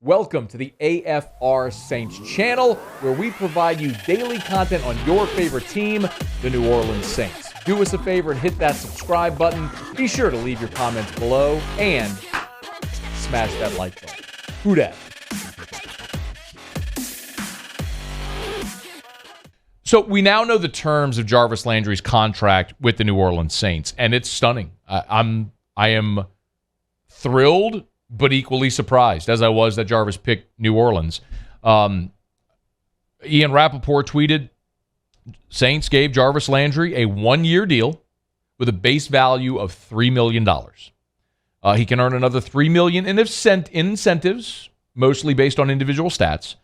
Welcome to the AFR Saints channel, where we provide you daily content on your favorite team, the New Orleans Saints. Do us a favor and hit that subscribe button. Be sure to leave your comments below and smash that like button. Who dat? So we now know the terms of Jarvis Landry's contract with the New Orleans Saints, and it's stunning. I am thrilled, but equally surprised, as I was that Jarvis picked New Orleans. Ian Rappaport tweeted, Saints gave Jarvis Landry a one-year deal with a base value of $3 million. He can earn another $3 million in incentives, mostly based on individual stats.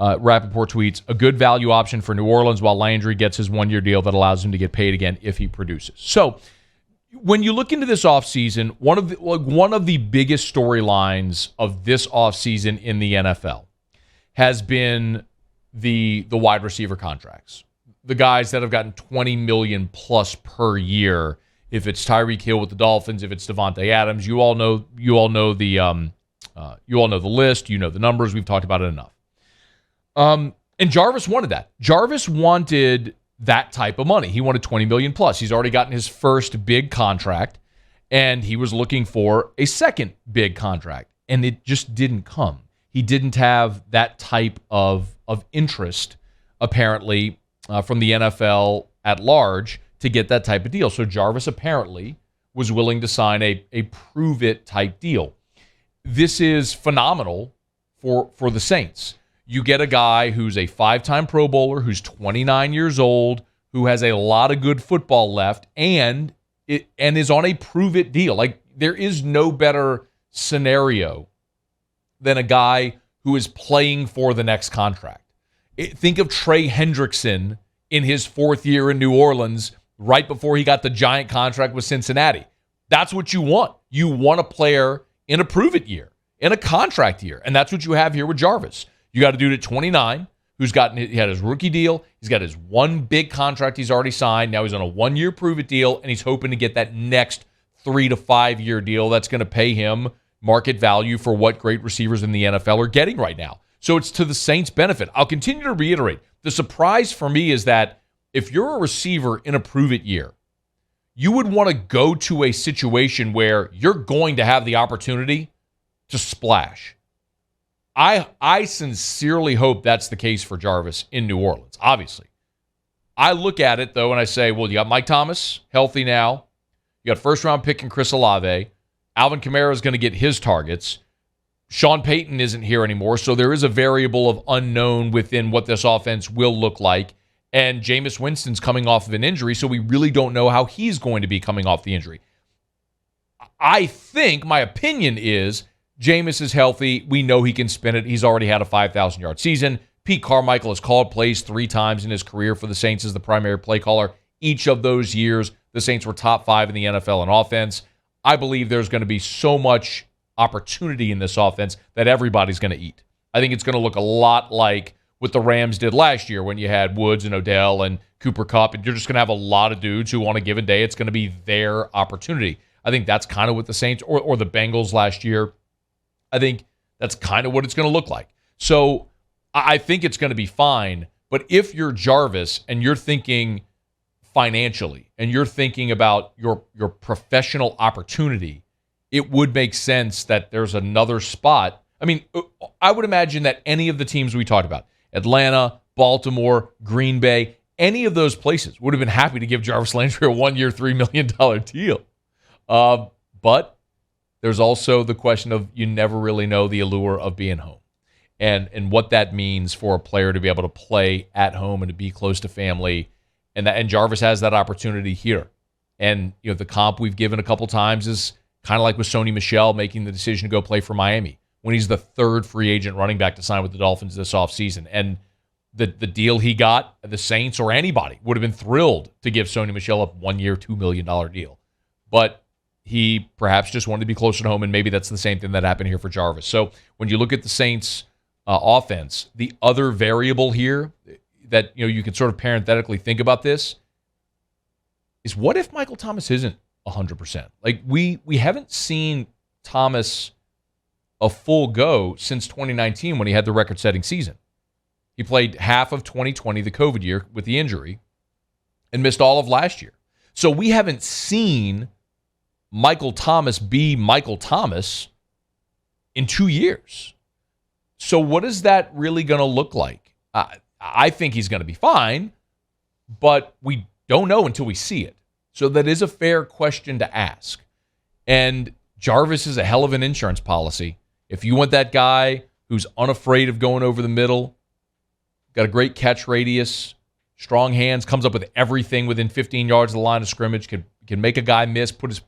Rappaport tweets, a good value option for New Orleans while Landry gets his one-year deal that allows him to get paid again if he produces. So, when you look into this offseason, one of the biggest storylines of this offseason in the NFL has been the wide receiver contracts. The guys that have gotten $20 million plus per year. If it's Tyreek Hill with the Dolphins, if it's Devontae Adams, you all know the list. You know the numbers. We've talked about it enough. And Jarvis wanted that. Jarvis wanted that type of money. He wanted $20 million plus. He's already gotten his first big contract, and he was looking for a second big contract, and it just didn't come. He didn't have that type of interest, apparently, from the NFL at large to get that type of deal. So Jarvis apparently was willing to sign a prove-it type deal. This is phenomenal for the Saints. You get a guy who's a five-time Pro Bowler, who's 29 years old, who has a lot of good football left, and is on a prove-it deal. Like, there is no better scenario than a guy who is playing for the next contract. Think of Trey Hendrickson in his fourth year in New Orleans, right before he got the giant contract with Cincinnati. That's what you want. You want a player in a prove-it year, in a contract year, and that's what you have here with Jarvis. You got a dude at 29 he had his rookie deal. He's got his one big contract he's already signed. Now he's on a one-year prove-it deal, and he's hoping to get that next 3 to 5 year deal that's going to pay him market value for what great receivers in the NFL are getting right now. So it's to the Saints' benefit. I'll continue to reiterate. The surprise for me is that if you're a receiver in a prove-it year, you would want to go to a situation where you're going to have the opportunity to splash. I sincerely hope that's the case for Jarvis in New Orleans, obviously. I look at it, though, and I say, well, you got Mike Thomas, healthy now. You got first-round pick in Chris Olave. Alvin Kamara is going to get his targets. Sean Payton isn't here anymore, so there is a variable of unknown within what this offense will look like. And Jameis Winston's coming off of an injury, so we really don't know how he's going to be coming off the injury. I think, my opinion is, Jameis is healthy. We know he can spin it. He's already had a 5,000-yard season. Pete Carmichael has called plays 3 times in his career for the Saints as the primary play caller. Each of those years, the Saints were top 5 in the NFL in offense. I believe there's going to be so much opportunity in this offense that everybody's going to eat. I think it's going to look a lot like what the Rams did last year when you had Woods and Odell and Cooper Kupp, and you're just going to have a lot of dudes who on a given day, it's going to be their opportunity. I think that's kind of what the Saints or the Bengals last year, I think that's kind of what it's going to look like. So I think it's going to be fine. But if you're Jarvis and you're thinking financially and you're thinking about your professional opportunity, it would make sense that there's another spot. I mean, I would imagine that any of the teams we talked about, Atlanta, Baltimore, Green Bay, any of those places would have been happy to give Jarvis Landry a one-year, $3 million deal. But there's also the question of you never really know the allure of being home and what that means for a player to be able to play at home and to be close to family. And Jarvis has that opportunity here. And the comp we've given a couple times is kind of like with Sony Michel making the decision to go play for Miami when he's the third free agent running back to sign with the Dolphins this offseason. And the deal he got, the Saints or anybody would have been thrilled to give Sony Michel a one-year, $2 million deal. But he perhaps just wanted to be closer to home, and maybe that's the same thing that happened here for Jarvis. So when you look at the Saints' offense, the other variable here that you can sort of parenthetically think about this is, what if Michael Thomas isn't 100%? Like we haven't seen Thomas a full go since 2019 when he had the record-setting season. He played half of 2020, the COVID year, with the injury, and missed all of last year. So we haven't seen Michael Thomas be Michael Thomas in 2 years. So what is that really going to look like? I think he's going to be fine, but we don't know until we see it. So that is a fair question to ask. And Jarvis is a hell of an insurance policy. If you want that guy who's unafraid of going over the middle, got a great catch radius, strong hands, comes up with everything within 15 yards of the line of scrimmage, can make a guy miss, put his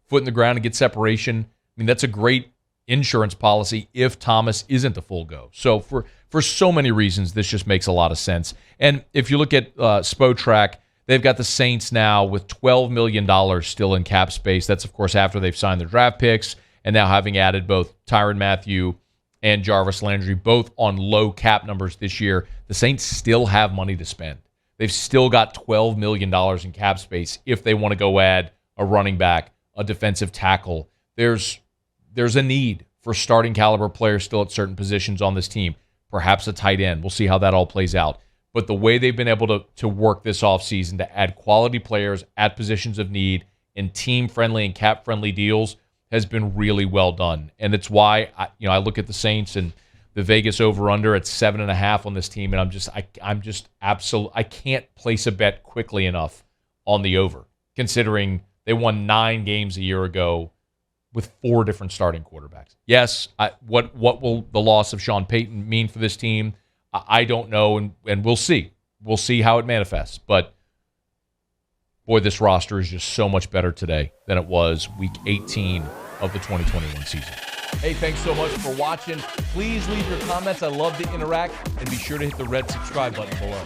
foot in the ground and get separation. I mean, that's a great insurance policy if Thomas isn't the full go. So for so many reasons, this just makes a lot of sense. And if you look at Spotrac, they've got the Saints now with $12 million still in cap space. That's, of course, after they've signed their draft picks and now having added both Tyrann Mathieu and Jarvis Landry, both on low cap numbers this year. The Saints still have money to spend. They've still got $12 million in cap space if they want to go add a running back, a defensive tackle. There's a need for starting caliber players still at certain positions on this team, perhaps a tight end. We'll see how that all plays out. But the way they've been able to work this offseason to add quality players at positions of need in team-friendly and cap-friendly deals has been really well done. And it's why I look at the Saints and the Vegas over-under at 7.5 on this team, and I'm just absolute. I can't place a bet quickly enough on the over, considering they won 9 games a year ago with 4 different starting quarterbacks. Yes, what will the loss of Sean Payton mean for this team? I don't know, and we'll see. We'll see how it manifests. But, boy, this roster is just so much better today than it was week 18 of the 2021 season. Hey, thanks so much for watching. Please leave your comments. I love to interact. And be sure to hit the red subscribe button below.